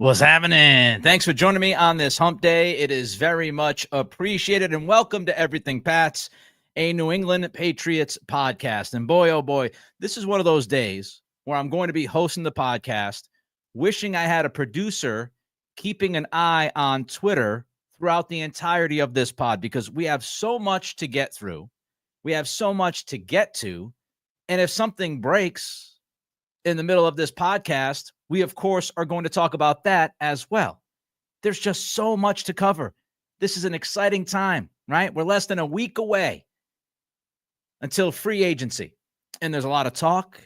What's happening? Thanks for joining me on this hump day. It is very much appreciated. And welcome to Everything Pats, a New England Patriots podcast. And boy, oh boy, this is one of those days where I'm going to be hosting the podcast, wishing I had a producer keeping an eye on Twitter throughout the entirety of this pod, because we have so much to get through. We have so much to get to. And if something breaks in the middle of this podcast, we, of course, are going to talk about that as well. There's just so much to cover. This is an exciting time, right? We're less than a week away until free agency. And there's a lot of talk.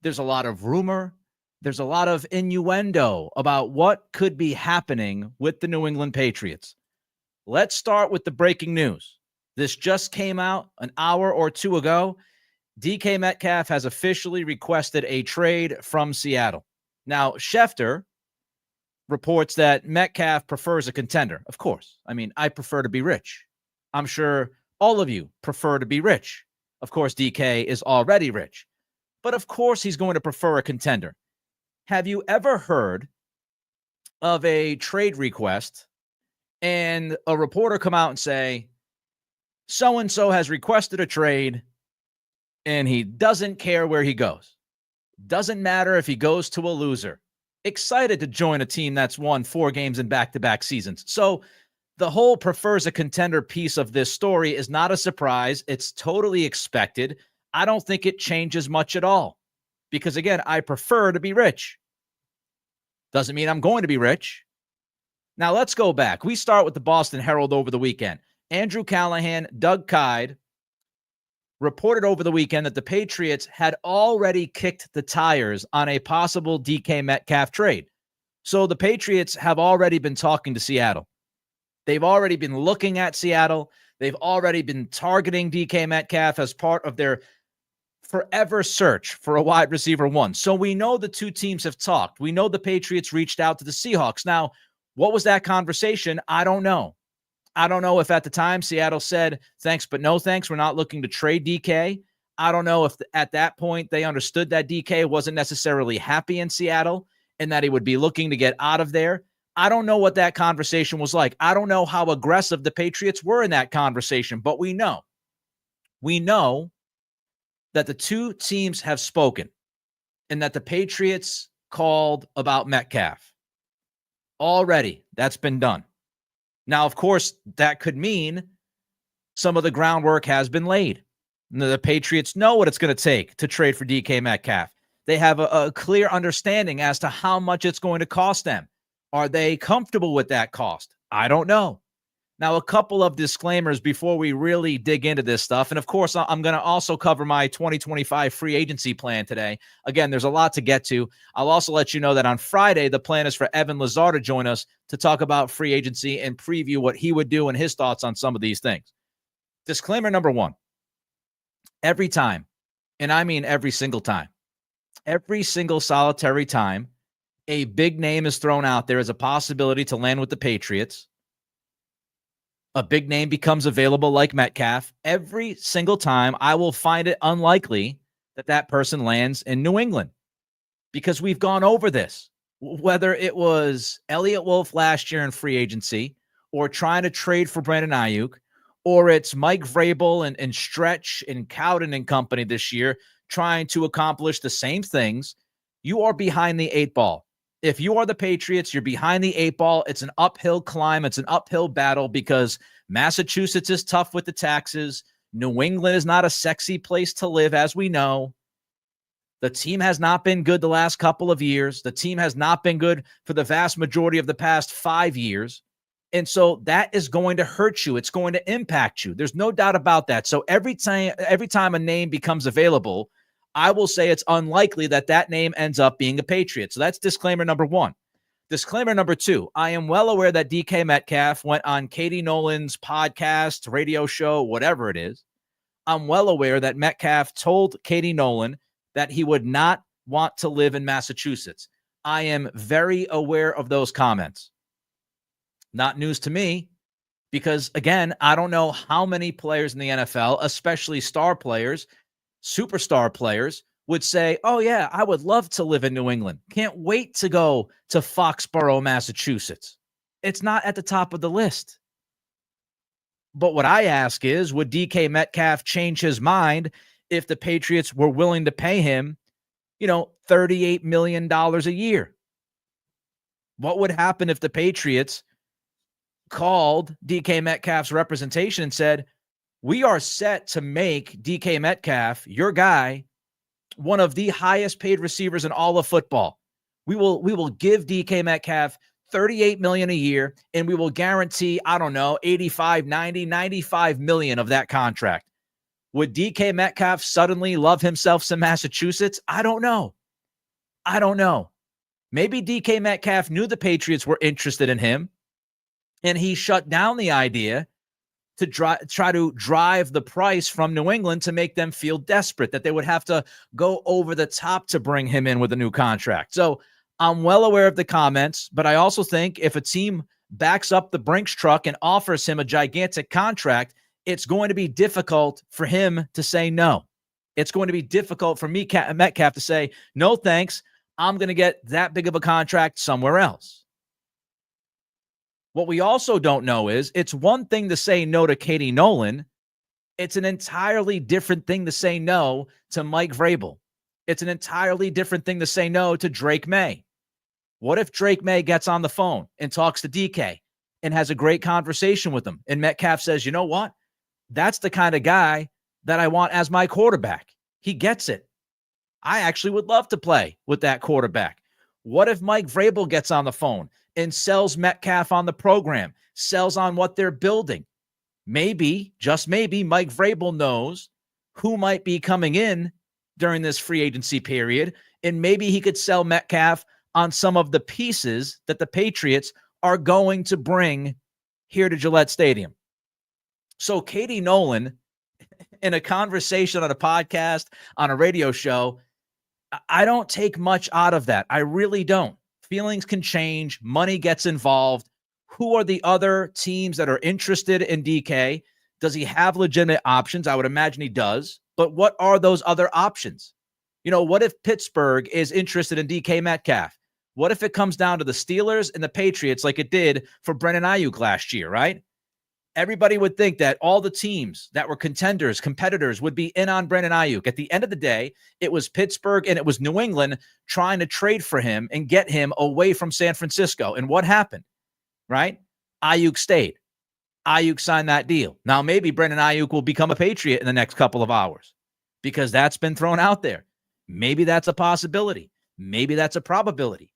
There's a lot of rumor. There's a lot of innuendo about what could be happening with the New England Patriots. Let's start with the breaking news. This just came out an hour or two ago. DK Metcalf has officially requested a trade from Seattle. Now, Schefter reports that Metcalf prefers a contender. Of course. I mean, I prefer to be rich. I'm sure all of you prefer to be rich. Of course, DK is already rich. But of course, he's going to prefer a contender. Have you ever heard of a trade request and a reporter come out and say, so-and-so has requested a trade, and he doesn't care where he goes? Doesn't matter if he goes to a loser. Excited to join a team that's won 4 games in back-to-back seasons. So the whole prefers a contender piece of this story is not a surprise. It's totally expected. I don't think it changes much at all. Because, again, I prefer to be rich. Doesn't mean I'm going to be rich. Now, let's go back. We start with the Boston Herald over the weekend. Andrew Callahan, Doug Kyde reported over the weekend that the Patriots had already kicked the tires on a possible DK Metcalf trade. So the Patriots have already been talking to Seattle. They've already been looking at Seattle. They've already been targeting DK Metcalf as part of their forever search for a wide receiver one. So we know the two teams have talked. We know the Patriots reached out to the Seahawks. Now, what was that conversation? I don't know. I don't know if at the time Seattle said, thanks, but no thanks. We're not looking to trade DK. I don't know if at that point they understood that DK wasn't necessarily happy in Seattle and that he would be looking to get out of there. I don't know what that conversation was like. I don't know how aggressive the Patriots were in that conversation, but we know that the two teams have spoken and that the Patriots called about Metcalf. Already, that's been done. Now, of course, that could mean some of the groundwork has been laid. The Patriots know what it's going to take to trade for DK Metcalf. They have a clear understanding as to how much it's going to cost them. Are they comfortable with that cost? I don't know. Now, a couple of disclaimers before we really dig into this stuff. And of course, I'm going to also cover my 2025 free agency plan today. Again, there's a lot to get to. I'll also let you know that on Friday, the plan is for Evan Lazar to join us to talk about free agency and preview what he would do and his thoughts on some of these things. Disclaimer number 1, every time, and I mean every single time, every single solitary time a big name is thrown out there as a possibility to land with the Patriots, a big name becomes available like Metcalf, every single time I will find it unlikely that that person lands in New England, because we've gone over this, whether it was Elliott Wolf last year in free agency or trying to trade for Brandon Ayuk, or it's Mike Vrabel and Stretch and Cowden and company this year trying to accomplish the same things. You are behind the 8 ball. If you are the Patriots, you're behind the 8 ball. It's an uphill climb. It's an uphill battle because Massachusetts is tough with the taxes. New England is not a sexy place to live, as we know. The team has not been good the last couple of years. The team has not been good for the vast majority of the past 5 years. And so that is going to hurt you. It's going to impact you. There's no doubt about that. So every time a name becomes available, I will say it's unlikely that that name ends up being a Patriot. So that's disclaimer number 1. Disclaimer number 2, I am well aware that DK Metcalf went on Katie Nolan's podcast, radio show, whatever it is. I'm well aware that Metcalf told Katie Nolan that he would not want to live in Massachusetts. I am very aware of those comments. Not news to me because, again, I don't know how many players in the NFL, especially star players, superstar players, would say, oh, yeah, I would love to live in New England. Can't wait to go to Foxborough, Massachusetts. It's not at the top of the list. But what I ask is, would DK Metcalf change his mind if the Patriots were willing to pay him, $38 million a year? What would happen if the Patriots called DK Metcalf's representation and said, we are set to make DK Metcalf, your guy, one of the highest paid receivers in all of football. We will give DK Metcalf $38 million a year, and we will guarantee, 85, 90, 95 million of that contract. Would DK Metcalf suddenly love himself some Massachusetts? I don't know. Maybe DK Metcalf knew the Patriots were interested in him, and he shut down the idea to try to drive the price from New England to make them feel desperate, that they would have to go over the top to bring him in with a new contract. So I'm well aware of the comments, but I also think if a team backs up the Brinks truck and offers him a gigantic contract, it's going to be difficult for him to say no. It's going to be difficult for Metcalf to say, no, thanks. I'm going to get that big of a contract somewhere else. What we also don't know is it's one thing to say no to Katie Nolan. It's an entirely different thing to say no to Mike Vrabel. It's an entirely different thing to say no to Drake May. What if Drake May gets on the phone and talks to DK and has a great conversation with him, and Metcalf says, you know what? That's the kind of guy that I want as my quarterback. He gets it. I actually would love to play with that quarterback. What if Mike Vrabel gets on the phone and sells Metcalf on the program, sells on what they're building? Maybe, just maybe, Mike Vrabel knows who might be coming in during this free agency period, and maybe he could sell Metcalf on some of the pieces that the Patriots are going to bring here to Gillette Stadium. So Katie Nolan, in a conversation on a podcast, on a radio show, I don't take much out of that. I really don't. Feelings can change. Money gets involved. Who are the other teams that are interested in DK? Does he have legitimate options? I would imagine he does. But what are those other options? What if Pittsburgh is interested in DK Metcalf? What if it comes down to the Steelers and the Patriots like it did for Brandon Ayuk last year, right? Everybody would think that all the teams that were competitors would be in on Brandon Ayuk. At the end of the day, it was Pittsburgh and it was New England trying to trade for him and get him away from San Francisco. And what happened, right? Ayuk stayed. Ayuk signed that deal. Now, maybe Brandon Ayuk will become a Patriot in the next couple of hours because that's been thrown out there. Maybe that's a possibility. Maybe that's a probability.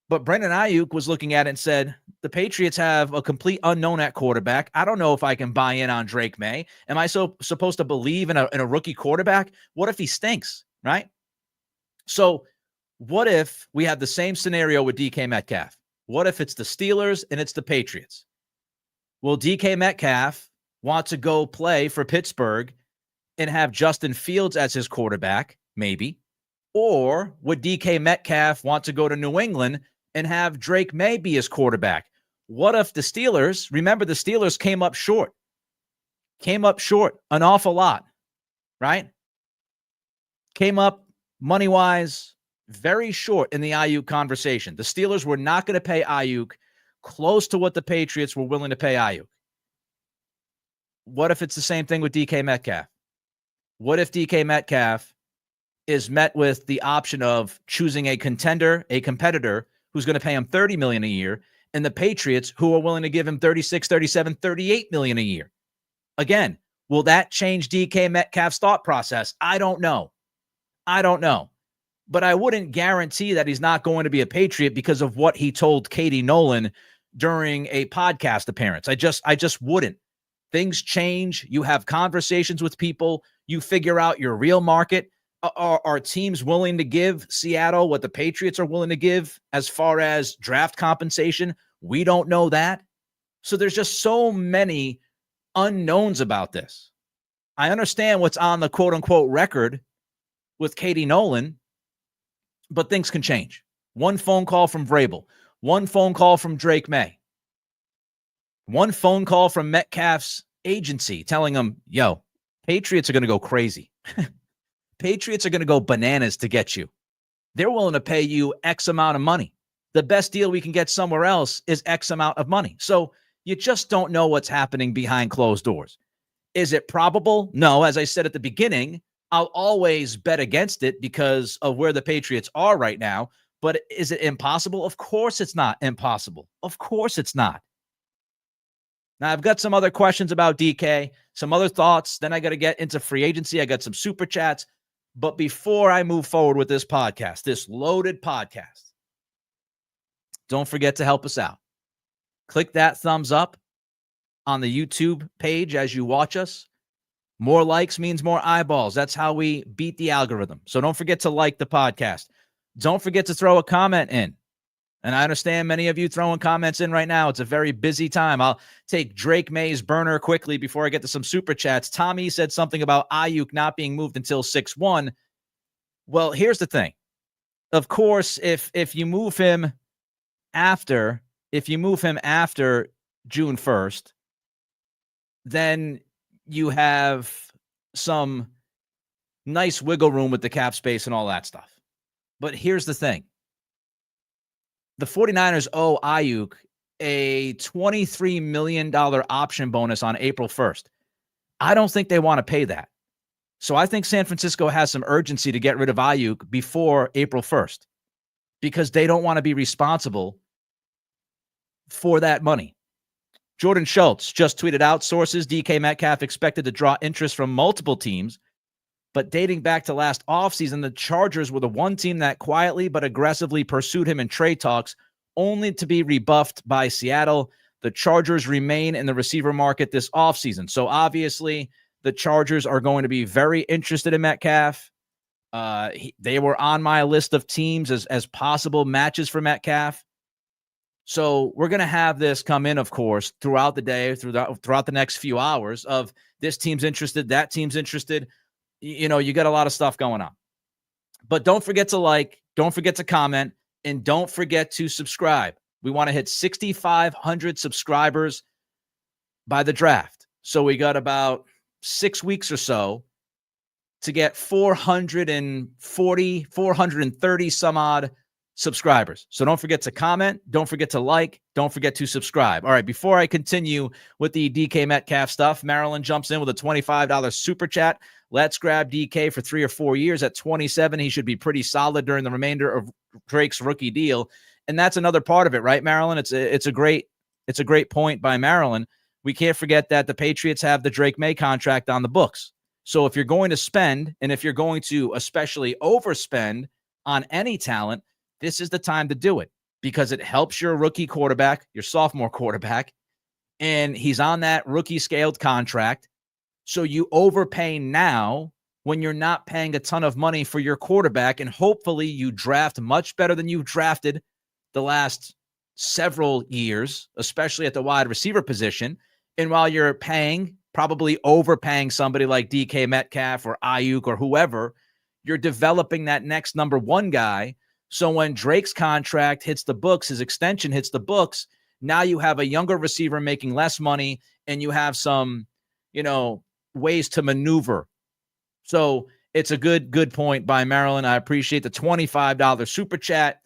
But Brandon Ayuk was looking at it and said, the Patriots have a complete unknown at quarterback. I don't know if I can buy in on Drake May. Am I supposed to believe in a rookie quarterback? What if he stinks, right? So what if we have the same scenario with DK Metcalf? What if it's the Steelers and it's the Patriots? Will DK Metcalf want to go play for Pittsburgh and have Justin Fields as his quarterback? Maybe. Or would DK Metcalf want to go to New England and have Drake May be his quarterback? What if the Steelers, remember the Steelers came up short an awful lot, right? Came up money-wise very short in the Ayuk conversation. The Steelers were not going to pay Ayuk close to what the Patriots were willing to pay Ayuk. What if it's the same thing with DK Metcalf? What if DK Metcalf is met with the option of choosing a competitor who's going to pay him $30 million a year, and the Patriots who are willing to give him $36, $37, $38 million a year? Again, will that change DK Metcalf's thought process? I don't know. But I wouldn't guarantee that he's not going to be a Patriot because of what he told Katie Nolan during a podcast appearance. I just wouldn't. Things change. You have conversations with people. You figure out your real market. Are teams willing to give Seattle what the Patriots are willing to give as far as draft compensation? We don't know that. So there's just so many unknowns about this. I understand what's on the quote-unquote record with Katie Nolan, but things can change. One phone call from Vrabel, one phone call from Drake May, one phone call from Metcalf's agency telling him, yo, Patriots are going to go crazy. Patriots are going to go bananas to get you. They're willing to pay you X amount of money. The best deal we can get somewhere else is X amount of money. So you just don't know what's happening behind closed doors. Is it probable? No. As I said at the beginning, I'll always bet against it because of where the Patriots are right now. But is it impossible? Of course it's not impossible. Of course it's not. Now, I've got some other questions about DK, some other thoughts. Then I got to get into free agency. I got some super chats. But before I move forward with this podcast, this loaded podcast, don't forget to help us out. Click that thumbs up on the YouTube page as you watch us. More likes means more eyeballs. That's how we beat the algorithm. So don't forget to like the podcast. Don't forget to throw a comment in. And I understand many of you throwing comments in right now. It's a very busy time. I'll take Drake May's burner quickly before I get to some super chats. Tommy said something about Ayuk not being moved until 6-1. Well, here's the thing. Of course, if you move him after June 1st, then you have some nice wiggle room with the cap space and all that stuff. But here's the thing. The 49ers owe Ayuk a $23 million option bonus on April 1st. I don't think they want to pay that. So I think San Francisco has some urgency to get rid of Ayuk before April 1st because they don't want to be responsible for that money. Jordan Schultz just tweeted out sources DK Metcalf expected to draw interest from multiple teams, but dating back to last offseason, the Chargers were the one team that quietly but aggressively pursued him in trade talks, only to be rebuffed by Seattle. The Chargers remain in the receiver market this offseason. So obviously, the Chargers are going to be very interested in Metcalf. They were on my list of teams as possible matches for Metcalf. So we're going to have this come in, of course, throughout the day, throughout the next few hours of this team's interested, that team's interested. You know, you got a lot of stuff going on. But don't forget to like, don't forget to comment, and don't forget to subscribe. We want to hit 6,500 subscribers by the draft. So we got about 6 weeks or so to get 430 some odd subscribers. So don't forget to comment. Don't forget to like. Don't forget to subscribe. All right, before I continue with the DK Metcalf stuff, Maryland jumps in with a $25 super chat. Let's grab DK for 3 or 4 years. At 27, he should be pretty solid during the remainder of Drake's rookie deal. And that's another part of it, right, Maryland? It's a great point by Maryland. We can't forget that the Patriots have the Drake May contract on the books. So if you're going to spend, and if you're going to especially overspend on any talent, this is the time to do it because it helps your rookie quarterback, your sophomore quarterback, and he's on that rookie scaled contract. So you overpay now when you're not paying a ton of money for your quarterback, and hopefully you draft much better than you've drafted the last several years, especially at the wide receiver position. And while you're probably overpaying somebody like DK Metcalf or Ayuk or whoever, you're developing that next number one guy. So when Drake's contract hits the books, his extension hits the books, now you have a younger receiver making less money, and you have some, ways to maneuver. So it's a good point by Maryland. I appreciate the $25 super chat.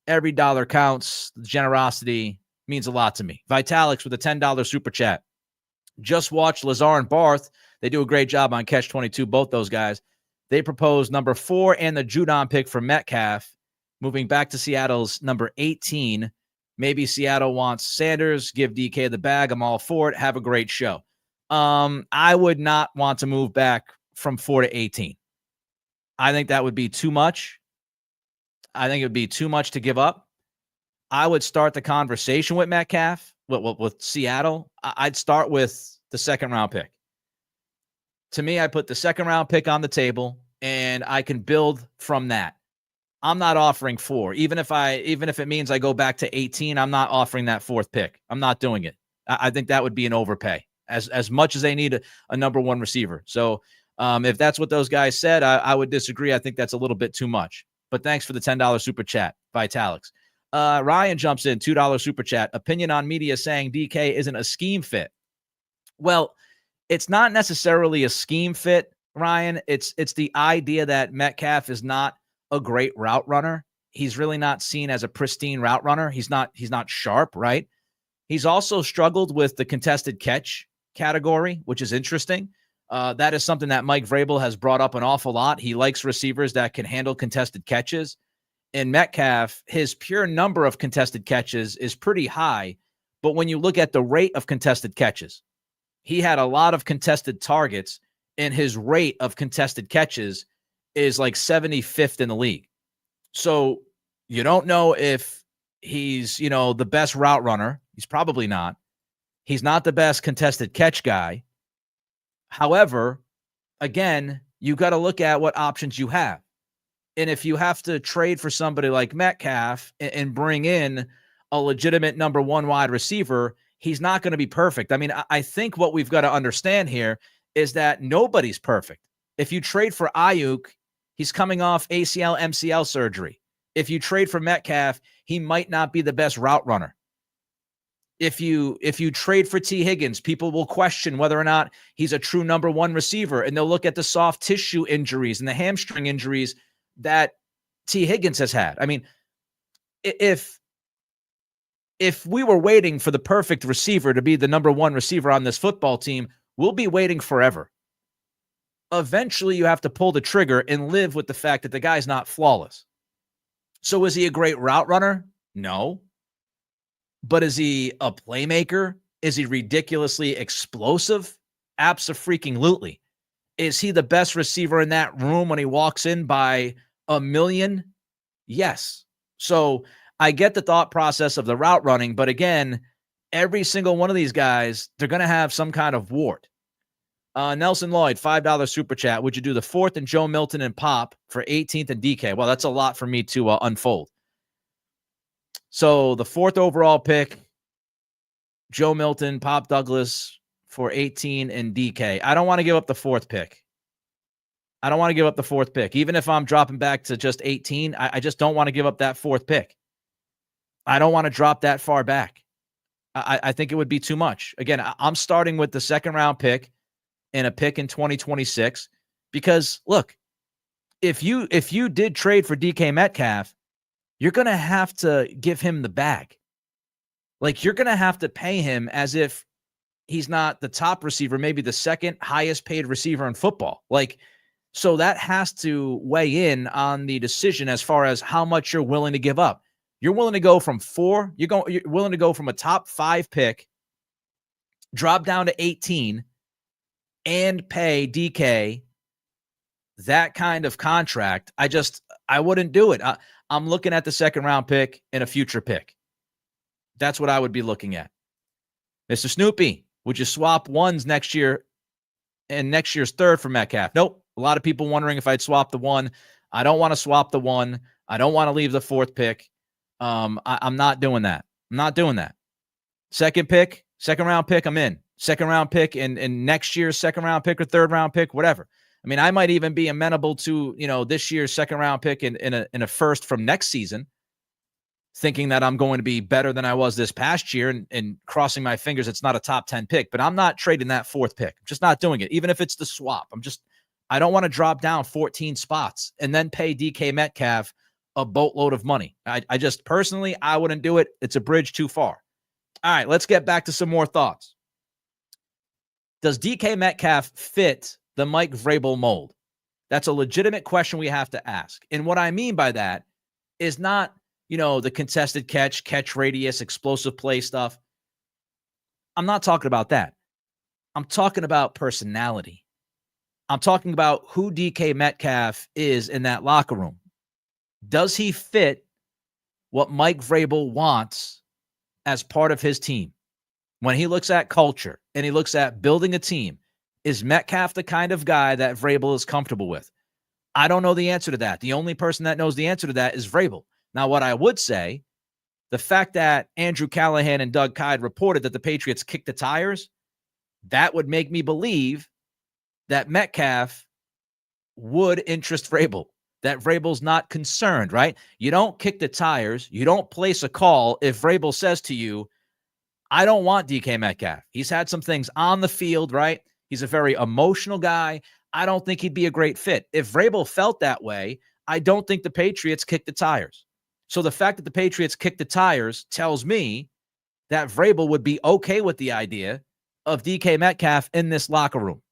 Every dollar counts. The generosity means a lot to me. Vitalics with a $10 super chat. Just watched Lazar and Barth. They do a great job on Catch 22, both those guys. They propose number 4 and the Judon pick for Metcalf, moving back to Seattle's number 18. Maybe Seattle wants Sanders. Give DK the bag. I'm all for it. Have a great show. I would not want to move back from 4 to 18. I think that would be too much. I think it would be too much to give up. I would start the conversation with Metcalf, with Seattle. I'd start with the second-round pick. To me, I put the second-round pick on the table, and I can build from that. I'm not offering 4. Even if it means I go back to 18, I'm not offering that 4th pick. I'm not doing it. I think that would be an overpay as much as they need a number 1 receiver. So if that's what those guys said, I would disagree. I think that's a little bit too much. But thanks for the $10 super chat, Vitalics. Ryan jumps in, $2 super chat. Opinion on media saying DK isn't a scheme fit. Well, it's not necessarily a scheme fit. Ryan, it's the idea that Metcalf is not a great route runner. He's really not seen as a pristine route runner. He's not sharp, right? He's also struggled with the contested catch category, which is interesting. That is something that Mike Vrabel has brought up an awful lot. He likes receivers that can handle contested catches. In Metcalf, his pure number of contested catches is pretty high. But when you look at the rate of contested catches, he had a lot of contested targets, and his rate of contested catches is like 75th in the league. So you don't know if he's, the best route runner. He's probably not. He's not the best contested catch guy. However, again, you got to look at what options you have. And if you have to trade for somebody like Metcalf and bring in a legitimate number one wide receiver, he's not going to be perfect. I mean, I think what we've got to understand here is that nobody's perfect. If you trade for Ayuk, he's coming off ACL, MCL surgery. If you trade for Metcalf, he might not be the best route runner. If you trade for T. Higgins, people will question whether or not he's a true number one receiver, and they'll look at the soft tissue injuries and the hamstring injuries that T. Higgins has had. I mean, if we were waiting for the perfect receiver to be the number one receiver on this football team, we'll be waiting forever. Eventually, you have to pull the trigger and live with the fact that the guy's not flawless. So is he a great route runner? No. But is he a playmaker? Is he ridiculously explosive? Abso-freaking-lutely. Is he the best receiver in that room when he walks in by a million? Yes. So I get the thought process of the route running, but again, every single one of these guys, they're going to have some kind of wart. Nelson Lloyd, $5 super chat. Would you do the 4th and Joe Milton and Pop for 18th and DK? Well, that's a lot for me to unfold. So the 4th overall pick, Joe Milton, Pop Douglas for 18 and DK. I don't want to give up the 4th pick. Even if I'm dropping back to just 18, I just don't want to give up that 4th pick. I don't want to drop that far back. I think it would be too much. Again, I'm starting with the 2nd round pick and a pick in 2026 because, look, if you did trade for DK Metcalf, you're going to have to give him the bag. Like, you're going to have to pay him as if he's not the top receiver, maybe the 2nd highest paid receiver in football. Like, so that has to weigh in on the decision as far as how much you're willing to give up. You're willing to go from 4, you're willing to go from a top 5 pick, drop down to 18, and pay DK that kind of contract. I wouldn't do it. I'm looking at the 2nd round pick and a future pick. That's what I would be looking at. Mr. Snoopy, would you swap 1s next year and next year's 3rd for Metcalf? Nope. A lot of people wondering if I'd swap the 1. I don't want to swap the 1. I don't want to leave the 4th pick. I'm not doing that. 2nd pick, 2nd round pick, I'm in. 2nd round pick and next year's 2nd round pick or 3rd round pick, whatever. I mean, I might even be amenable to, this year's 2nd round pick in a 1st from next season, thinking that I'm going to be better than I was this past year and crossing my fingers it's not a top 10 pick. But I'm not trading that 4th pick. I'm just not doing it, even if it's the swap. I don't want to drop down 14 spots and then pay DK Metcalf a boatload of money. I just personally, I wouldn't do it. It's a bridge too far. All right, let's get back to some more thoughts. Does DK Metcalf fit the Mike Vrabel mold? That's a legitimate question we have to ask. And what I mean by that is not, the contested catch radius, explosive play stuff. I'm not talking about that. I'm talking about personality. I'm talking about who DK Metcalf is in that locker room. Does he fit what Mike Vrabel wants as part of his team? When he looks at culture and he looks at building a team, is Metcalf the kind of guy that Vrabel is comfortable with? I don't know the answer to that. The only person that knows the answer to that is Vrabel. Now, what I would say, the fact that Andrew Callahan and Doug Kyed reported that the Patriots kicked the tires, that would make me believe that Metcalf would interest Vrabel, that Vrabel's not concerned, right? You don't kick the tires. You don't place a call if Vrabel says to you, I don't want DK Metcalf. He's had some things on the field, right? He's a very emotional guy. I don't think he'd be a great fit. If Vrabel felt that way, I don't think the Patriots kicked the tires. So the fact that the Patriots kicked the tires tells me that Vrabel would be okay with the idea of DK Metcalf in this locker room.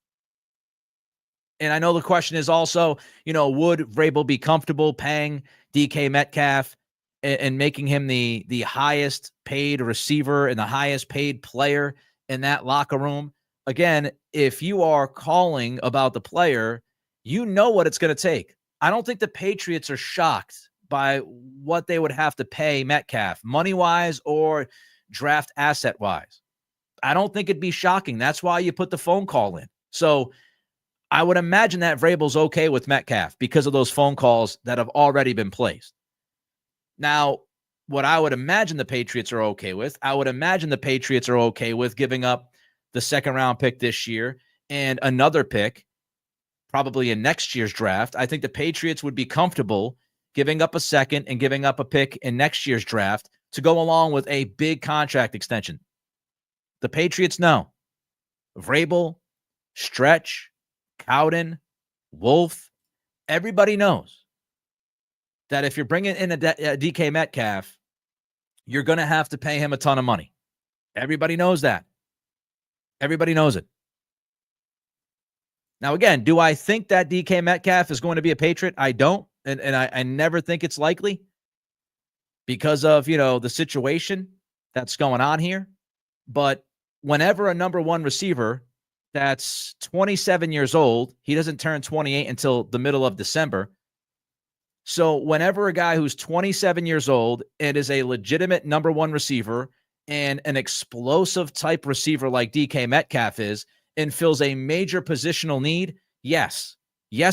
And I know the question is also, would Vrabel be comfortable paying DK Metcalf and making him the highest paid receiver and the highest paid player in that locker room? Again, if you are calling about the player, you know what it's going to take. I don't think the Patriots are shocked by what they would have to pay Metcalf, money-wise or draft asset-wise. I don't think it'd be shocking. That's why you put the phone call in. So I would imagine that Vrabel's okay with Metcalf because of those phone calls that have already been placed. Now, what I would imagine the Patriots are okay with, I would imagine the Patriots are okay with giving up the second-round pick this year and another pick probably in next year's draft. I think the Patriots would be comfortable giving up a second and giving up a pick in next year's draft to go along with a big contract extension. The Patriots know. Vrabel, Stretch, Cowden, Wolf, everybody knows that if you're bringing in a DK Metcalf, you're going to have to pay him a ton of money. Everybody knows that. Everybody knows it. Now, again, do I think that DK Metcalf is going to be a Patriot? I don't, and I never think it's likely because of, the situation that's going on here. But whenever a number one receiver that's 27 years old, he doesn't turn 28 until the middle of December. So whenever a guy who's 27 years old and is a legitimate number one receiver and an explosive type receiver like DK Metcalf is, and fills a major positional need, yes,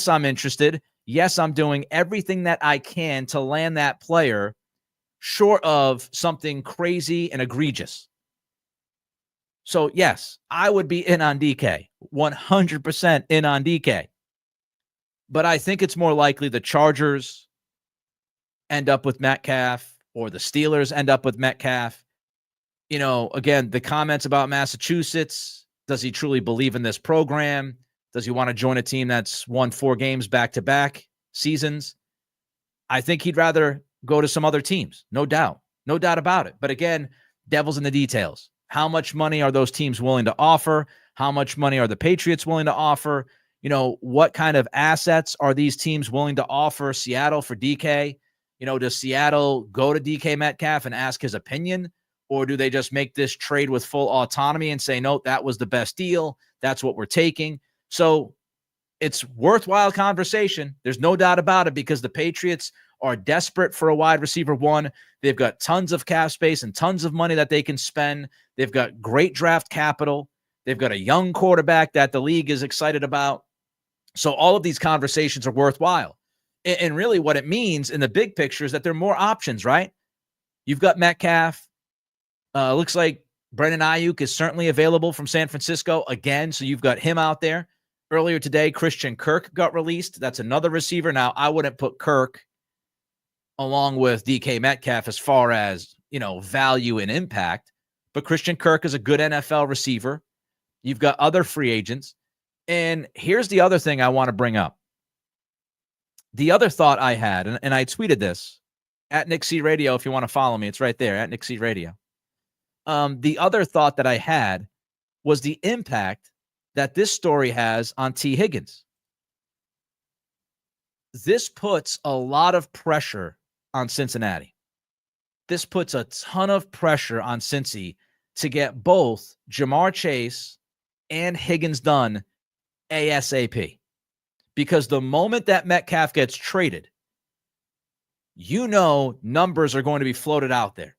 I'm interested. Yes, I'm doing everything that I can to land that player short of something crazy and egregious. So, yes, I would be in on DK, 100% in on DK. But I think it's more likely the Chargers end up with Metcalf or the Steelers end up with Metcalf. Again, the comments about Massachusetts, does he truly believe in this program? Does he want to join a team that's won 4 games back-to-back seasons? I think he'd rather go to some other teams, no doubt about it. But again, devil's in the details. How much money are those teams willing to offer? How much money are the Patriots willing to offer? What kind of assets are these teams willing to offer Seattle for DK? Does Seattle go to DK Metcalf and ask his opinion? Or do they just make this trade with full autonomy and say, no, that was the best deal. That's what we're taking. So it's worthwhile conversation. There's no doubt about it because the Patriots are desperate for a wide receiver one. They've got tons of cap space and tons of money that they can spend. They've got great draft capital. They've got a young quarterback that the league is excited about. So all of these conversations are worthwhile. And really what it means in the big picture is that there are more options, right? You've got Metcalf. Looks like Brandon Ayuk is certainly available from San Francisco again. So you've got him out there. Earlier today, Christian Kirk got released. That's another receiver. Now, I wouldn't put Kirk along with DK Metcalf as far as, value and impact. But Christian Kirk is a good NFL receiver. You've got other free agents. And here's the other thing I want to bring up. The other thought I had, and I tweeted this at Nick C Radio. If you want to follow me, it's right there at Nick C Radio. The other thought that I had was the impact that this story has on T. Higgins. This puts a lot of pressure on Cincinnati. This puts a ton of pressure on Cincy to get both Jamar Chase and Higgins done ASAP. Because the moment that Metcalf gets traded, numbers are going to be floated out there.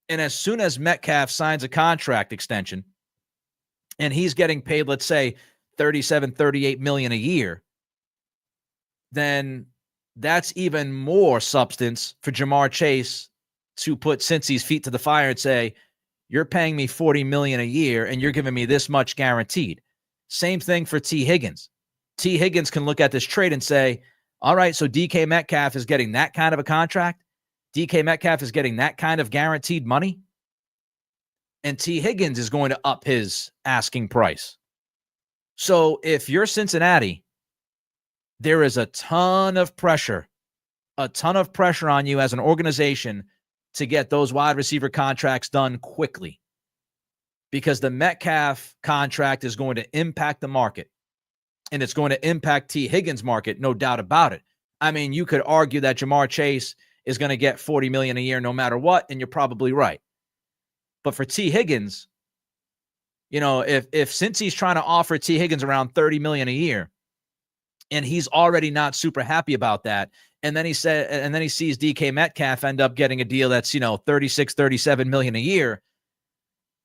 And as soon as Metcalf signs a contract extension and he's getting paid, let's say, $37, $38 million a year, then that's even more substance for Jamar Chase to put Cincy's feet to the fire and say, you're paying me $40 million a year and you're giving me this much guaranteed. Same thing for T. Higgins. T. Higgins can look at this trade and say, all right, so DK Metcalf is getting that kind of a contract. DK Metcalf is getting that kind of guaranteed money. And T. Higgins is going to up his asking price. So if you're Cincinnati, there is a ton of pressure on you as an organization to get those wide receiver contracts done quickly, because the Metcalf contract is going to impact the market, and it's going to impact T. Higgins' market, no doubt about it. I mean, you could argue that Jamar Chase is going to get $40 million a year no matter what, and you're probably right. But for T. Higgins, if since he's trying to offer T. Higgins around $30 million a year, and he's already not super happy about that, and then he sees DK Metcalf end up getting a deal that's, $36, $37 million a year,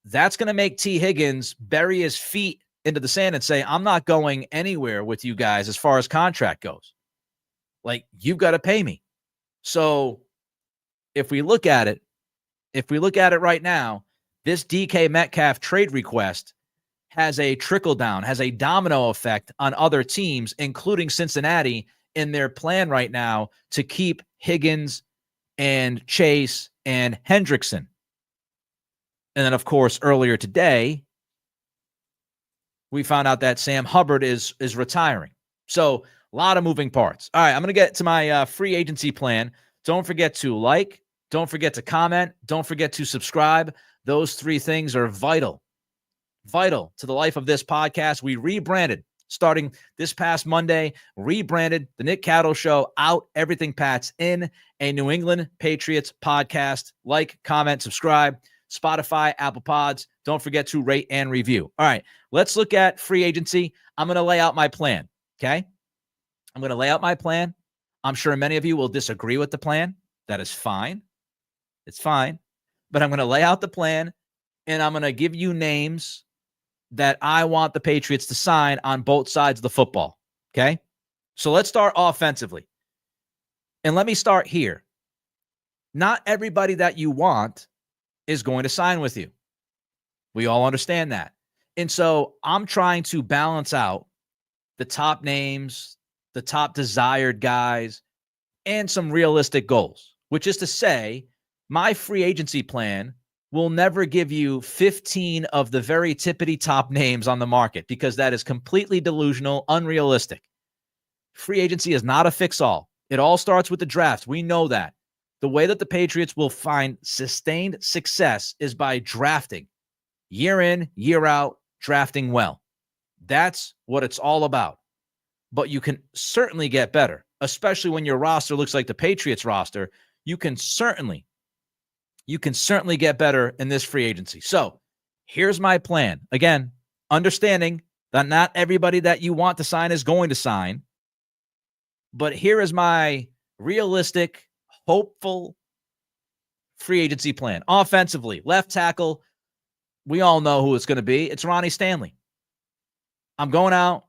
that's going to make T. Higgins bury his feet into the sand and say, I'm not going anywhere with you guys as far as contract goes. Like, you've got to pay me. So if we look at it right now, this DK Metcalf trade request has a trickle down, has a domino effect on other teams, including Cincinnati, in their plan right now to keep Higgins and Chase and Hendrickson. And then, of course, earlier today, we found out that Sam Hubbard is retiring. So a lot of moving parts. All right, I'm going to get to my free agency plan. Don't forget to like. Don't forget to comment. Don't forget to subscribe. Those three things are vital to the life of this podcast. We rebranded starting this past Monday, rebranded the Nick Cattle Show out, Everything Pats in, a New England Patriots podcast. Like, comment, subscribe. Spotify, Apple Pods. Don't forget to rate and review. All right, let's look at free agency. I'm going to lay out my plan, okay? I'm going to lay out my plan. I'm sure many of you will disagree with the plan. That is fine. It's fine. But I'm going to lay out the plan, and I'm going to give you names that I want the Patriots to sign on both sides of the football, okay? So let's start offensively. And let me start here. Not everybody that you want is going to sign with you. We all understand that. And so I'm trying to balance out the top names, the top desired guys, and some realistic goals, which is to say, my free agency plan will never give you 15 of the very tippity top names on the market, because that is completely delusional, unrealistic. Free agency is not a fix-all. It all starts with the draft. We know that. The way that the Patriots will find sustained success is by drafting. Year in, year out, drafting well. That's what it's all about. But you can certainly get better, especially when your roster looks like the Patriots roster. You can certainly get better in this free agency. So here's my plan. Again, understanding that not everybody that you want to sign is going to sign. But here is my realistic, hopeful free agency plan. Offensively, left tackle, we all know who it's going to be. It's Ronnie Stanley. I'm going out.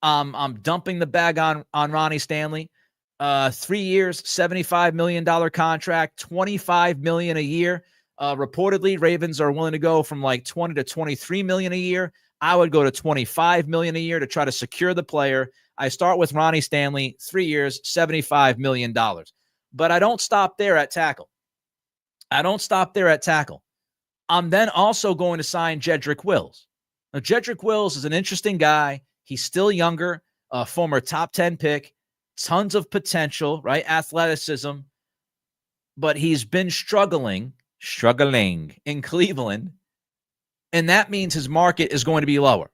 I'm dumping the bag on Ronnie Stanley. 3 years, $75 million contract, $25 million a year. Reportedly, Ravens are willing to go from like $20 to $23 million a year. I would go to $25 million a year to try to secure the player. I start with Ronnie Stanley, 3 years, $75 million. But I don't stop there at tackle. I'm then also going to sign Jedrick Wills. Now, Jedrick Wills is an interesting guy. He's still younger, a former top 10 pick, tons of potential, right? Athleticism. But he's been struggling in Cleveland, and that means his market is going to be lower.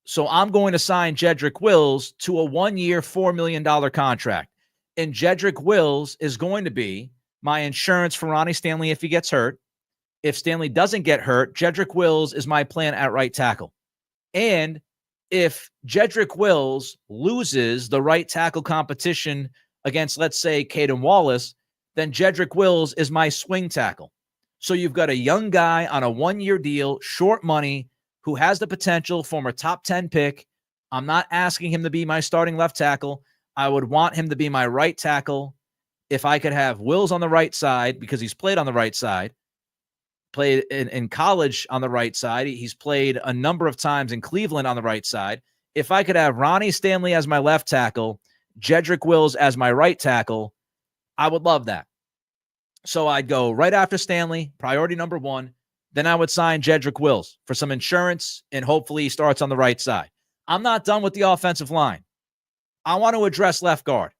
So I'm going to sign Jedrick Wills to a 1-year, $4 million contract. And Jedrick Wills is going to be my insurance for Ronnie Stanley if he gets hurt. If Stanley doesn't get hurt, Jedrick Wills is my plan at right tackle. And if Jedrick Wills loses the right tackle competition against, let's say, Caden Wallace, then Jedrick Wills is my swing tackle. So you've got a young guy on a 1-year deal, short money, who has the potential, former top 10 pick. I'm not asking him to be my starting left tackle. I would want him to be my right tackle. If I could have Wills on the right side, because he's played on the right side, played in college on the right side. He's played a number of times in Cleveland on the right side. If I could have Ronnie Stanley as my left tackle, Jedrick Wills as my right tackle, I would love that. So I'd go right after Stanley, priority number 1. Then I would sign Jedrick Wills for some insurance, and hopefully he starts on the right side. I'm not done with the offensive line. I want to address left guard.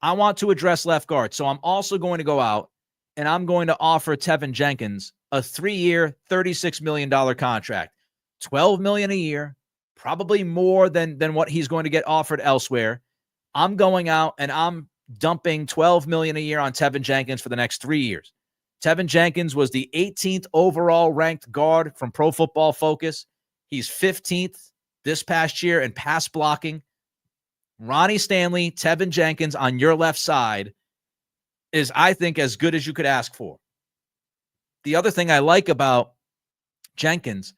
So I'm also going to go out and I'm going to offer Tevin Jenkins a 3-year, $36 million contract, $12 million a year, probably more than what he's going to get offered elsewhere. I'm going out and I'm dumping $12 million a year on Tevin Jenkins for the next 3 years. Tevin Jenkins was the 18th overall ranked guard from Pro Football Focus. He's 15th this past year in pass blocking. Ronnie Stanley, Tevin Jenkins on your left side is, I think, as good as you could ask for. The other thing I like about Jenkins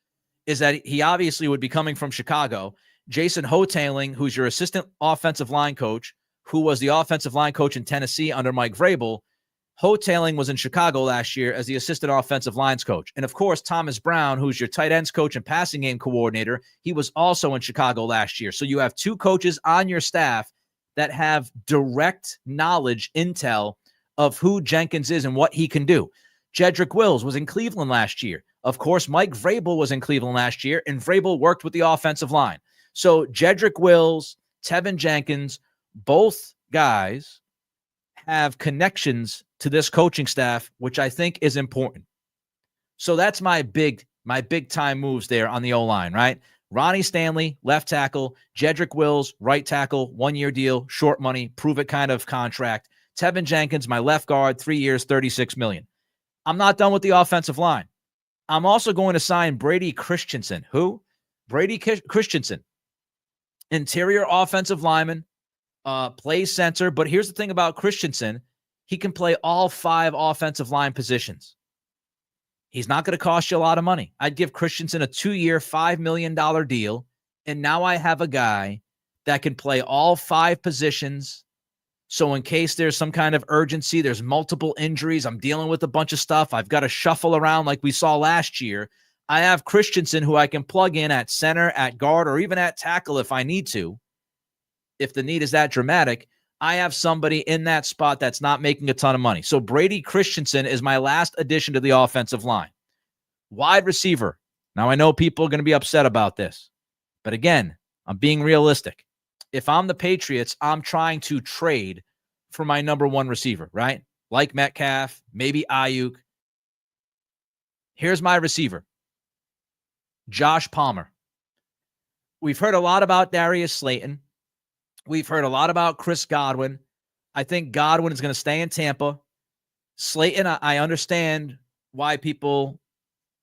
is that he obviously would be coming from Chicago. Jason Hotailing, who's your assistant offensive line coach, who was the offensive line coach in Tennessee under Mike Vrabel, Hotailing was in Chicago last year as the assistant offensive lines coach. And, of course, Thomas Brown, who's your tight ends coach and passing game coordinator, he was also in Chicago last year. So you have two coaches on your staff that have direct knowledge, intel of who Jenkins is and what he can do. Jedrick Wills was in Cleveland last year. Of course, Mike Vrabel was in Cleveland last year, and Vrabel worked with the offensive line. So Jedrick Wills, Tevin Jenkins, both guys have connections to this coaching staff, which I think is important. So that's my big time moves there on the O-line, right? Ronnie Stanley, left tackle, Jedrick Wills, right tackle, 1-year deal, short money, prove it kind of contract. Tevin Jenkins, my left guard, 3 years, $36 million. I'm not done with the offensive line. I'm also going to sign Brady Christensen. Who? Brady Christensen. Interior offensive lineman, plays center. But here's the thing about Christensen. He can play all 5 offensive line positions. He's not going to cost you a lot of money. I'd give Christensen a 2-year, $5 million deal. And now I have a guy that can play all 5 positions. So in case there's some kind of urgency, there's multiple injuries, I'm dealing with a bunch of stuff, I've got to shuffle around like we saw last year, I have Christensen who I can plug in at center, at guard, or even at tackle if I need to. If the need is that dramatic, I have somebody in that spot that's not making a ton of money. So Brady Christensen is my last addition to the offensive line. Wide receiver. Now, I know people are going to be upset about this. But again, I'm being realistic. If I'm the Patriots, I'm trying to trade for my number 1 receiver, right? Like Metcalf, maybe Ayuk. Here's my receiver. Josh Palmer. We've heard a lot about Darius Slayton. We've heard a lot about Chris Godwin. I think Godwin is going to stay in Tampa. Slayton, I understand why people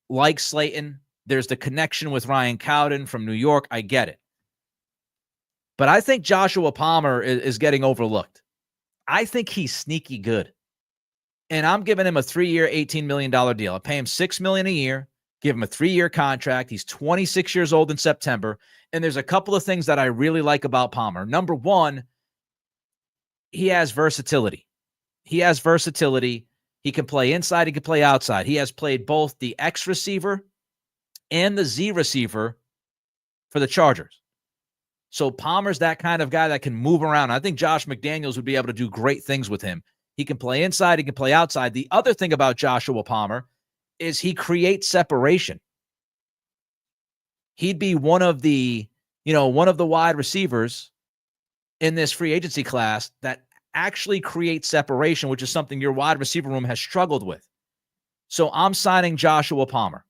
like Slayton. There's the connection with Ryan Cowden from New York. I get it. But I think Joshua Palmer is getting overlooked. I think he's sneaky good. And I'm giving him a 3-year, $18 million deal. I pay him $6 million a year, give him a 3-year contract. He's 26 years old in September. And there's a couple of things that I really like about Palmer. Number one, he has versatility. He can play inside. He can play outside. He has played both the X receiver and the Z receiver for the Chargers. So Palmer's that kind of guy that can move around. I think Josh McDaniels would be able to do great things with him. He can play inside. He can play outside. The other thing about Joshua Palmer is he creates separation. He'd be one of the wide receivers in this free agency class that actually creates separation, which is something your wide receiver room has struggled with. So I'm signing Joshua Palmer.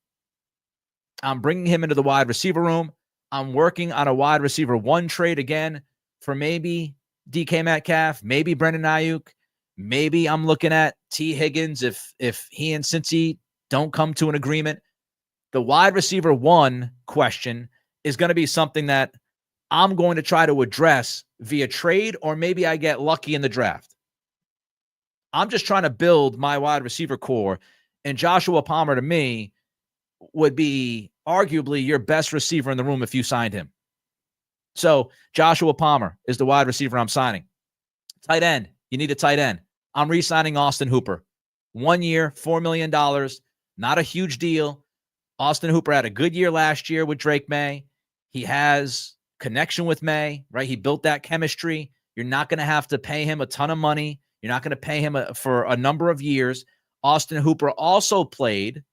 I'm bringing him into the wide receiver room. I'm working on a wide receiver 1 trade again for maybe DK Metcalf, maybe Brendan Ayuk. Maybe I'm looking at T. Higgins if he and Cincy don't come to an agreement. The wide receiver 1 question is going to be something that I'm going to try to address via trade, or maybe I get lucky in the draft. I'm just trying to build my wide receiver core, and Joshua Palmer to me would be arguably your best receiver in the room if you signed him. So Joshua Palmer is the wide receiver I'm signing. Tight end. You need a tight end. I'm re-signing Austin Hooper. 1 year, $4 million. Not a huge deal. Austin Hooper had a good year last year with Drake May. He has connection with May, right? He built that chemistry. You're not going to have to pay him a ton of money. You're not going to pay him for a number of years. Austin Hooper also played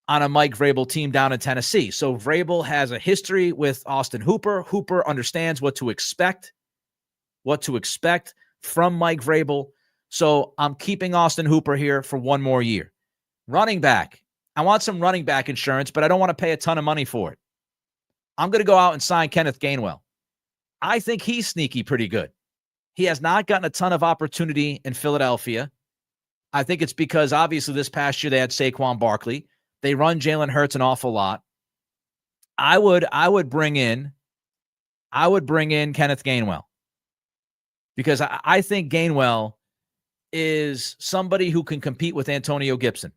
on a Mike Vrabel team down in Tennessee. So Vrabel has a history with Austin Hooper. Hooper understands what to expect from Mike Vrabel. So I'm keeping Austin Hooper here for one more year. Running back. I want some running back insurance, but I don't want to pay a ton of money for it. I'm going to go out and sign Kenneth Gainwell. I think he's sneaky pretty good. He has not gotten a ton of opportunity in Philadelphia. I think it's because obviously this past year they had Saquon Barkley. They run Jalen Hurts an awful lot. I would bring in Kenneth Gainwell because I think Gainwell is somebody who can compete with Antonio Gibson.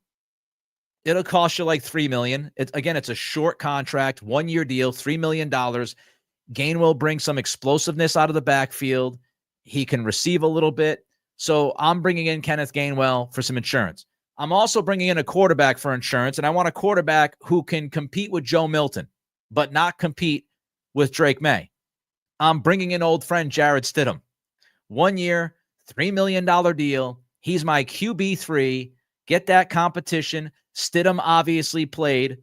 It'll cost you like $3 million. It's a short contract, 1-year deal, $3 million. Gainwell brings some explosiveness out of the backfield. He can receive a little bit. So I'm bringing in Kenneth Gainwell for some insurance. I'm also bringing in a quarterback for insurance, and I want a quarterback who can compete with Joe Milton, but not compete with Drake May. I'm bringing in old friend Jarrett Stidham. 1 year, $3 million deal. He's my QB3. Get that competition. Stidham obviously played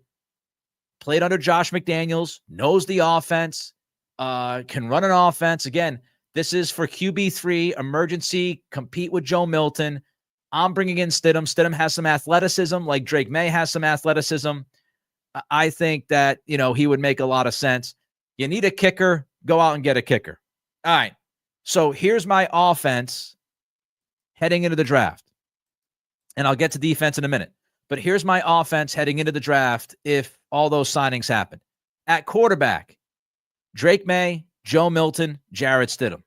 under Josh McDaniels, knows the offense, can run an offense. Again, this is for QB3, emergency, compete with Joe Milton. I'm bringing in Stidham. Stidham has some athleticism, like Drake May has some athleticism. I think that, he would make a lot of sense. You need a kicker, go out and get a kicker. All right. So here's my offense heading into the draft. And I'll get to defense in a minute. But here's my offense heading into the draft if all those signings happen. At quarterback, Drake May, Joe Milton, Jarrett Stidham.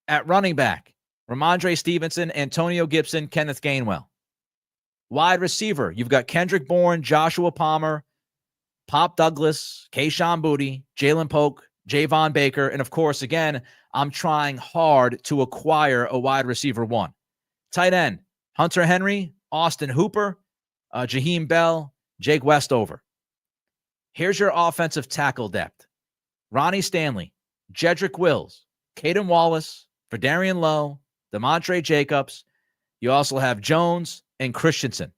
At running back, Ramondre Stevenson, Antonio Gibson, Kenneth Gainwell. Wide receiver, you've got Kendrick Bourne, Joshua Palmer, Pop Douglas, Kayshon Boutte, Jalen Polk, Javon Baker, and of course, again, I'm trying hard to acquire a wide receiver one. Tight end, Hunter Henry, Austin Hooper, Jaheim Bell, Jake Westover. Here's your offensive tackle depth. Ronnie Stanley, Jedrick Wills, Caden Wallace, Verdarian Lowe, DeMontre Jacobs. You also have Jones and Christensen.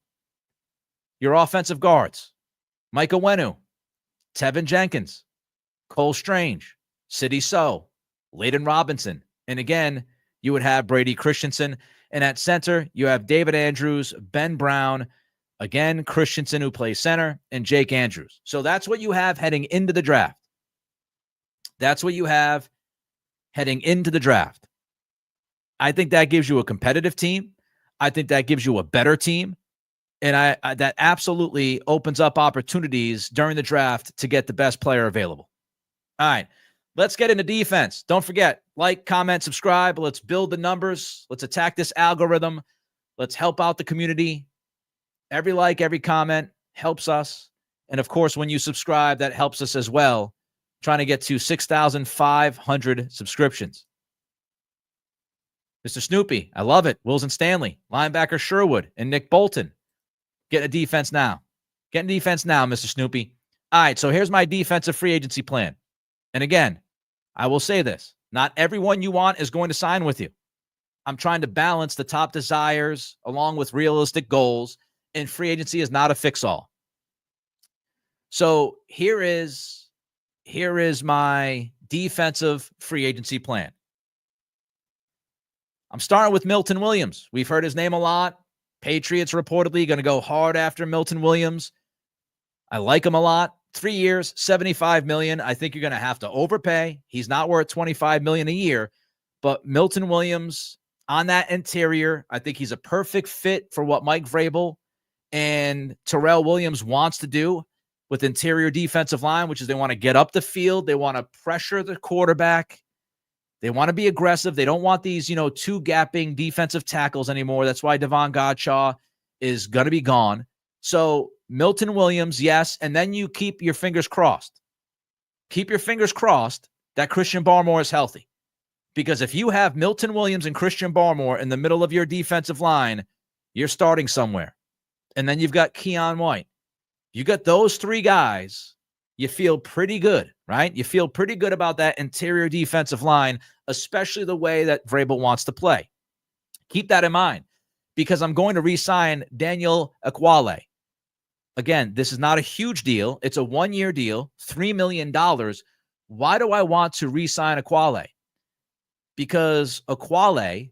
Your offensive guards, Micah Wenu, Tevin Jenkins, Cole Strange, Sidney So, Layden Robinson. And again, you would have Brady Christensen. And at center, you have David Andrews, Ben Brown, again, Christensen, who plays center, and Jake Andrews. So that's what you have heading into the draft. I think that gives you a competitive team. I think that gives you a better team. And I that absolutely opens up opportunities during the draft to get the best player available. All right, let's get into defense. Don't forget, like, comment, subscribe. Let's build the numbers. Let's attack this algorithm. Let's help out the community. Every like, every comment helps us. And of course, when you subscribe, that helps us as well, trying to get to 6,500 subscriptions. Mr. Snoopy, I love it. Wilson Stanley, linebacker Sherwood, and Nick Bolton. Getting a defense now. Mr. Snoopy. All right, so here's my defensive free agency plan. And again, I will say this. Not everyone you want is going to sign with you. I'm trying to balance the top desires along with realistic goals, and free agency is not a fix-all. So here is my defensive free agency plan. I'm starting with Milton Williams. We've heard his name a lot. Patriots reportedly going to go hard after Milton Williams. I like him a lot. 3 years, $75 million. I think you're going to have to overpay. He's not worth $25 million a year, but Milton Williams on that interior, I think he's a perfect fit for what Mike Vrabel and Terrell Williams wants to do with interior defensive line, which is they want to get up the field. They want to pressure the quarterback. They want to be aggressive. They don't want these, two gapping defensive tackles anymore. That's why Devon Godshaw is going to be gone. So Milton Williams, yes, and then you keep your fingers crossed. Keep your fingers crossed that Christian Barmore is healthy. Because if you have Milton Williams and Christian Barmore in the middle of your defensive line, you're starting somewhere. And then you've got Keon White. You got those three guys, you feel pretty good, right? You feel pretty good about that interior defensive line, especially the way that Vrabel wants to play. Keep that in mind because I'm going to re-sign Daniel Akwale. Again, this is not a huge deal. It's a one-year deal, $3 million. Why do I want to re-sign Aquale? Because Aquale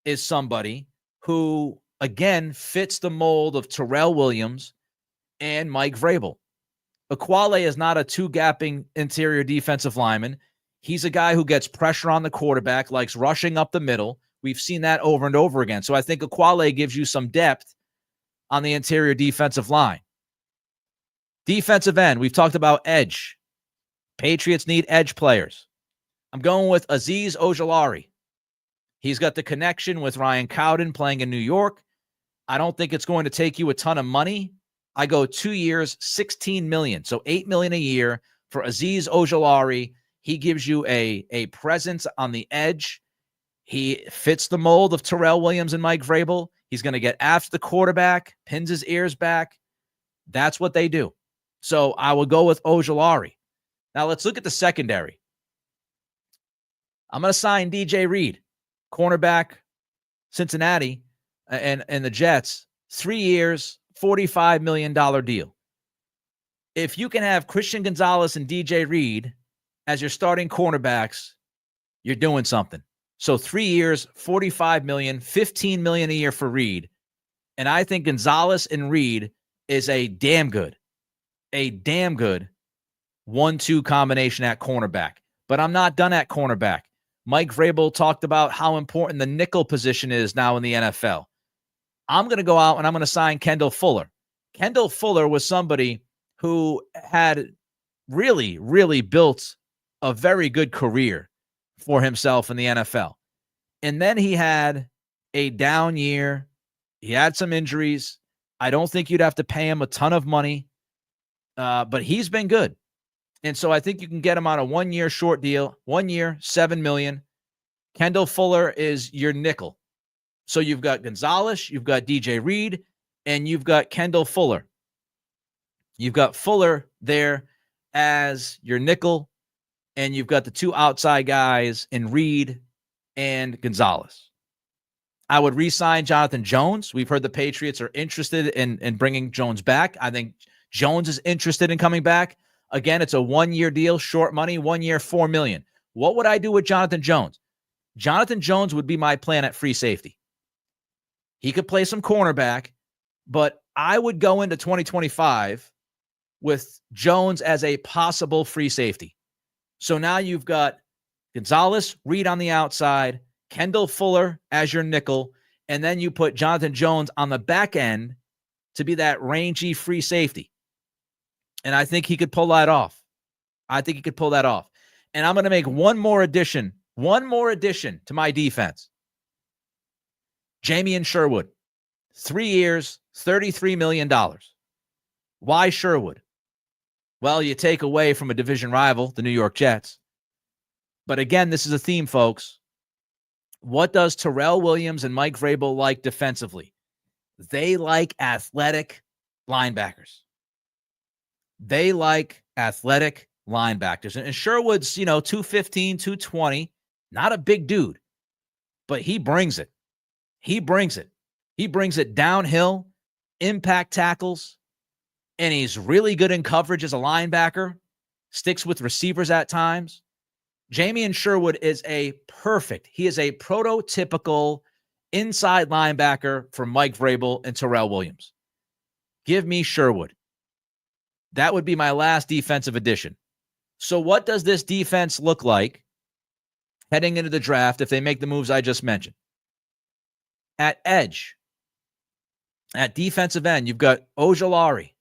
is somebody who, again, fits the mold of Terrell Williams and Mike Vrabel. Aquale is not a two-gapping interior defensive lineman. He's a guy who gets pressure on the quarterback, likes rushing up the middle. We've seen that over and over again. So I think Aquale gives you some depth on the interior defensive line. Defensive end, we've talked about edge. Patriots need edge players. I'm going with Azeez Ojulari. He's got the connection with Ryan Cowden playing in New York. I don't think it's going to take you a ton of money. I go 2 years, $16 million. So $8 million a year for Azeez Ojulari. He gives you a presence on the edge. He fits the mold of Terrell Williams and Mike Vrabel. He's going to get after the quarterback, pins his ears back. That's what they do. So I will go with Ojulari. Now let's look at the secondary. I'm going to sign DJ Reed, cornerback, Cincinnati, and the Jets. 3 years, $45 million deal. If you can have Christian Gonzalez and DJ Reed as your starting cornerbacks, you're doing something. So 3 years, $45 million, $15 million a year for Reed. And I think Gonzalez and Reed is a damn good 1-2 combination at cornerback. But I'm not done at cornerback. Mike Vrabel talked about how important the nickel position is now in the NFL. I'm going to go out and I'm going to sign Kendall Fuller. Kendall Fuller was somebody who had really, really built a very good career for himself in the NFL. And then he had a down year. He had some injuries. I don't think you'd have to pay him a ton of money, but he's been good. And so I think you can get him on a 1-year short deal, 1 year, $7 million. Kendall Fuller is your nickel. So you've got Gonzalez, you've got DJ Reed, and you've got Kendall Fuller. You've got Fuller there as your nickel, and you've got the two outside guys in Reed and Gonzalez. I would re-sign Jonathan Jones. We've heard the Patriots are interested in bringing Jones back. I think Jones is interested in coming back. Again, it's a 1-year deal, short money, 1 year, $4 million. What would I do with Jonathan Jones? Jonathan Jones would be my plan at free safety. He could play some cornerback, but I would go into 2025 with Jones as a possible free safety. So now you've got Gonzalez, Reed on the outside, Kendall Fuller as your nickel, and then you put Jonathan Jones on the back end to be that rangy free safety. And I think he could pull that off. And I'm going to make one more addition to my defense. Jamien Sherwood, 3 years, $33 million. Why Sherwood? Well, you take away from a division rival, the New York Jets. But again, this is a theme, folks. What does Terrell Williams and Mike Vrabel like defensively? They like athletic linebackers. And Sherwood's, 215, 220, not a big dude, but he brings it. He brings it downhill, impact tackles, and he's really good in coverage as a linebacker, sticks with receivers at times. Jamien Sherwood is a prototypical inside linebacker for Mike Vrabel and Terrell Williams. Give me Sherwood. That would be my last defensive addition. So what does this defense look like heading into the draft if they make the moves I just mentioned? At edge, at defensive end, you've got Ojulari,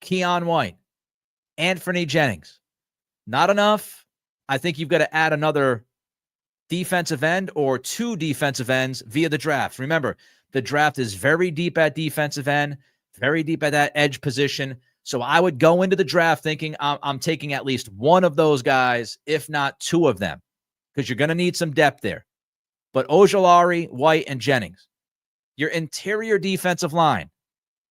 Keon White, Anthony Jennings. Not enough. I think you've got to add another defensive end or 2 defensive ends via the draft. Remember, the draft is very deep at defensive end, very deep at that edge position. So I would go into the draft thinking I'm taking at least one of those guys, if not 2 of them, because you're going to need some depth there. But Ojulari, White, and Jennings. Your interior defensive line.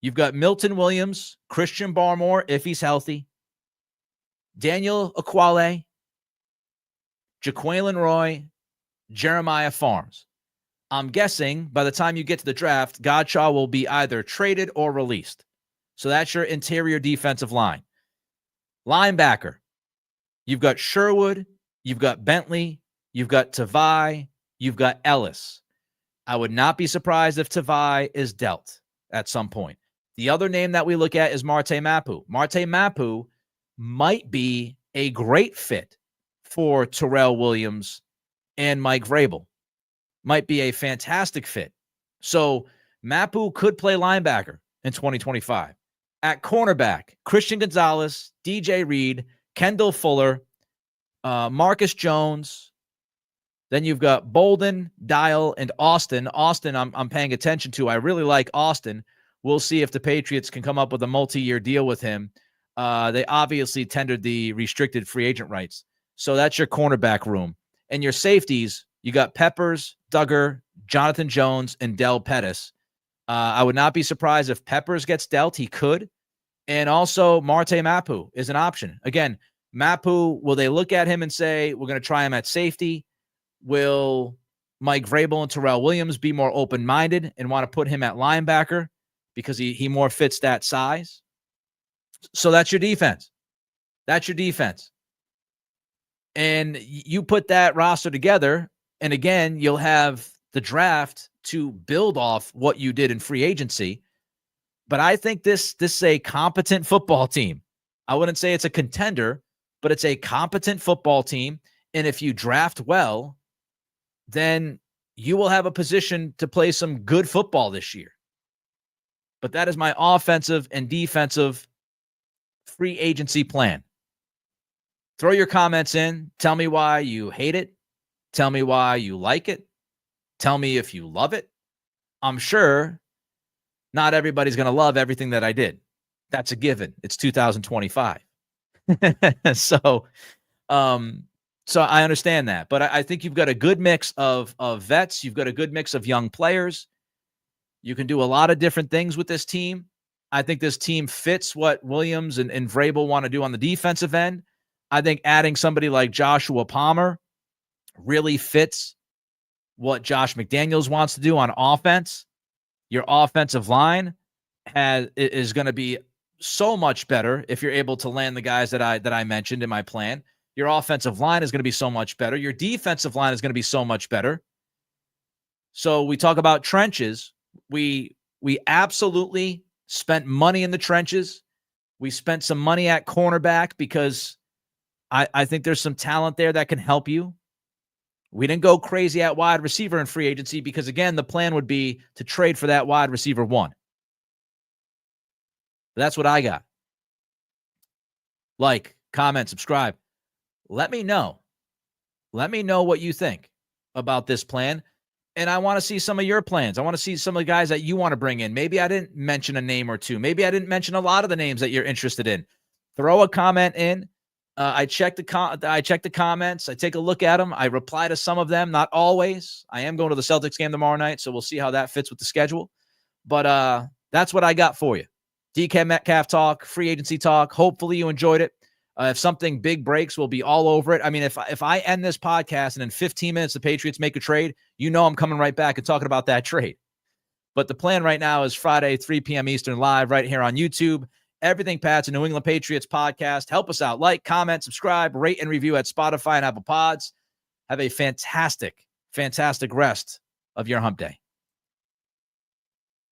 You've got Milton Williams, Christian Barmore, if he's healthy, Daniel Aquale, Jaquelin Roy, Jeremiah Farms. I'm guessing by the time you get to the draft, Godshaw will be either traded or released. So that's your interior defensive line. Linebacker, you've got Sherwood, you've got Bentley, you've got Tavai, you've got Ellis. I would not be surprised if Tavai is dealt at some point. The other name that we look at is Marte Mapu. Marte Mapu might be a great fit for Terrell Williams and Mike Vrabel. Might be a fantastic fit. So Mapu could play linebacker in 2025. At cornerback, Christian Gonzalez, DJ Reed, Kendall Fuller, Marcus Jones. Then you've got Bolden, Dial, and Austin. Austin, I'm paying attention to. I really like Austin. We'll see if the Patriots can come up with a multi-year deal with him. They obviously tendered the restricted free agent rights. So that's your cornerback room. And your safeties, you got Peppers, Duggar, Jonathan Jones, and Del Pettis. I would not be surprised if Peppers gets dealt. He could. And also Marte Mapu is an option. Again, Mapu, will they look at him and say, we're going to try him at safety? Will Mike Vrabel and Terrell Williams be more open-minded and want to put him at linebacker because he more fits that size? So that's your defense. That's your defense. And you put that roster together, and again, you'll have the draft to build off what you did in free agency. But I think this is a competent football team. I wouldn't say it's a contender, but it's a competent football team. And if you draft well, then you will have a position to play some good football this year. But that is my offensive and defensive free agency plan. Throw your comments in. Tell me why you hate it. Tell me why you like it. Tell me if you love it. I'm sure not everybody's going to love everything that I did. That's a given. It's 2025. So I understand that. But I think you've got a good mix of vets. You've got a good mix of young players. You can do a lot of different things with this team. I think this team fits what Williams and Vrabel want to do on the defensive end. I think adding somebody like Joshua Palmer really fits what Josh McDaniels wants to do on offense. Your offensive line is going to be so much better if you're able to land the guys that I mentioned in my plan. Your offensive line is going to be so much better. Your defensive line is going to be so much better. So we talk about trenches. We absolutely spent money in the trenches. We spent some money at cornerback because I think there's some talent there that can help you. We didn't go crazy at wide receiver in free agency because, again, the plan would be to trade for that wide receiver one. That's what I got. Like, comment, subscribe. Let me know. Let me know what you think about this plan. And I want to see some of your plans. I want to see some of the guys that you want to bring in. Maybe I didn't mention a name or two. Maybe I didn't mention a lot of the names that you're interested in. Throw a comment in. I check the comments. I take a look at them. I reply to some of them, not always. I am going to the Celtics game tomorrow night, so we'll see how that fits with the schedule. But that's what I got for you. DK Metcalf talk, free agency talk. Hopefully you enjoyed it. If something big breaks, we'll be all over it. I mean, if I end this podcast and in 15 minutes the Patriots make a trade, you know I'm coming right back and talking about that trade. But the plan right now is Friday, 3 p.m. Eastern, live right here on YouTube. Everything Pats, a New England Patriots podcast. Help us out. Like, comment, subscribe, rate, and review at Spotify and Apple Pods. Have a fantastic, fantastic rest of your hump day.